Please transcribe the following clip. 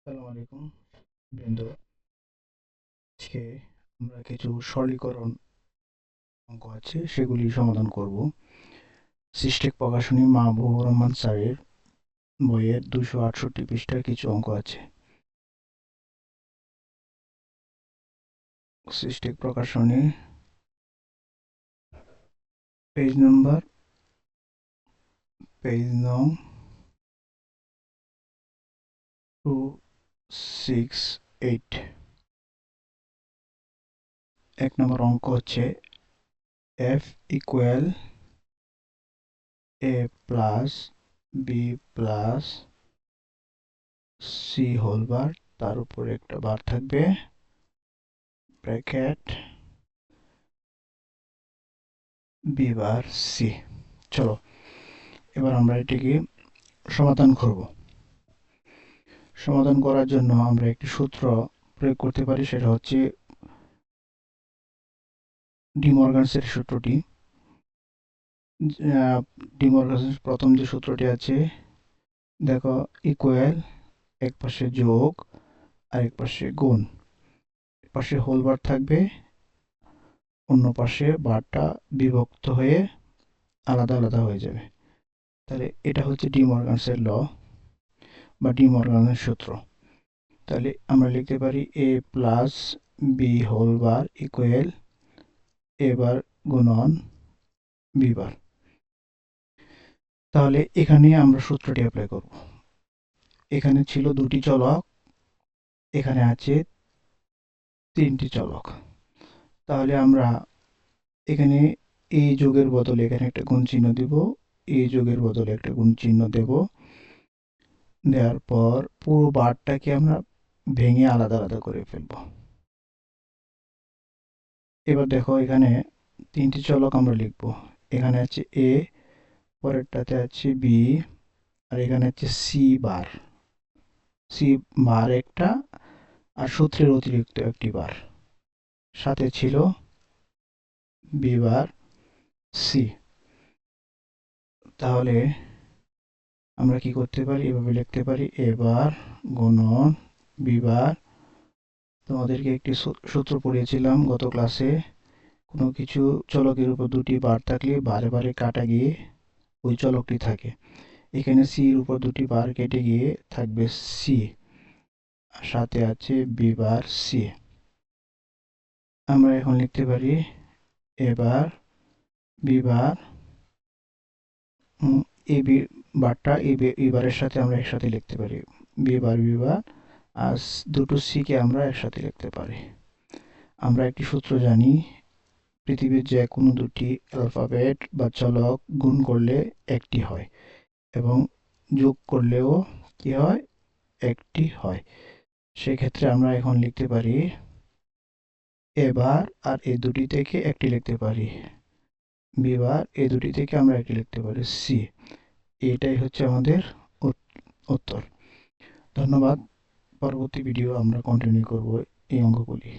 আসসালামু আলাইকুম বৃন্দ। আজকে আমরা কিছু সরলীকরণ অঙ্ক আছে সেগুলি সমাধান করব। সিস্টেক প্রকাশনী মাহবুবুর রহমান স্যারের বইয়ের 268 পৃষ্ঠার কিছু অঙ্ক আছে। সিস্টেক প্রকাশনী পেজ নং 268। এক নম্বর অঙ্ক হচ্ছে f equal a plus b plus c whole বার, তার উপরে একটা বার থাকবে, ব্র্যাকেট b বার c। চলো এবার আমরা এটিকে সমাধান করব। সমাধান করার জন্য আমরা একটি সূত্র প্রয়োগ করতে পারি, সেটা হচ্ছে ডি মর্গানসের সূত্রটি। ডি মর্গানসের প্রথম যে সূত্রটি আছে, দেখো, ইকুয়াল এক পাশে যোগ আর এক পাশে গুণ, এক পাশে হোল বার থাকবে, অন্য পাশে বারটা বিভক্ত হয়ে আলাদা আলাদা হয়ে যাবে। তাহলে এটা হচ্ছে ডি মর্গানসের ল বা ডি মর্গানের সূত্র। তাহলে আমরা লিখতে পারি A plus B whole bar equal A bar গুণন বি বার। তাহলে এখানে আমরা সূত্রটি অ্যাপ্লাই করব। এখানে ছিল দুটি চলক, এখানে আছে তিনটি চলক। তাহলে আমরা এখানে এই যোগের বদলে এখানে একটা গুণ চিহ্ন দিব, এই যোগের বদলে একটা গুণ চিহ্ন দেব। দেওয়ার পর পুরো বারটাকে আমরা ভেঙে আলাদা আলাদা করে ফেলব। এবার দেখো, এখানে তিনটি চলক আমরা লিখব। এখানে আছে এ, পরেরটাতে আছে বি, আর এখানে আছে সি বার। সি বার একটা, আর সূত্রের অতিরিক্ত একটি বার, সাথে ছিল বি বার সি। তাহলে আমরা কি করতে পারি, এভাবে লিখতে পারি এ বার গুণন বি বার। তোমাদেরকে একটি সূত্র পড়িয়েছিলাম গত ক্লাসে, কোনো কিছু চলকের উপর দুটি বার থাকলে বারে বারে কাটা গিয়ে ওই চলকটি থাকে। এখানে সি এর উপর দুটি বার কেটে গিয়ে থাকবে সি, সাথে আছে বি বার সি। আমরা এখন লিখতে পারি এবার বি বার, এই বারটা এই বারের সাথে আমরা একসাথে লিখতে পারি, বি বার আর দুটো সি কে আমরা একসাথে লিখতে পারি। আমরা একটি সূত্র জানি, পৃথিবীর যে কোনো দুটি অ্যালফাবেট বা চলক গুণ করলে একটি হয় এবং যোগ করলেও কি হয়, একটি হয়। সেক্ষেত্রে আমরা এখন লিখতে পারি এবার, আর এই দুটি থেকে একটি লিখতে পারি বি বার, এই দুটি থেকে আমরা একটি লিখতে পারি সি। এটাই হচ্ছে আমাদের উত্তর। ধন্যবাদ। পরবর্তী ভিডিও আমরা কন্টিনিউ করব এই অঙ্কগুলি।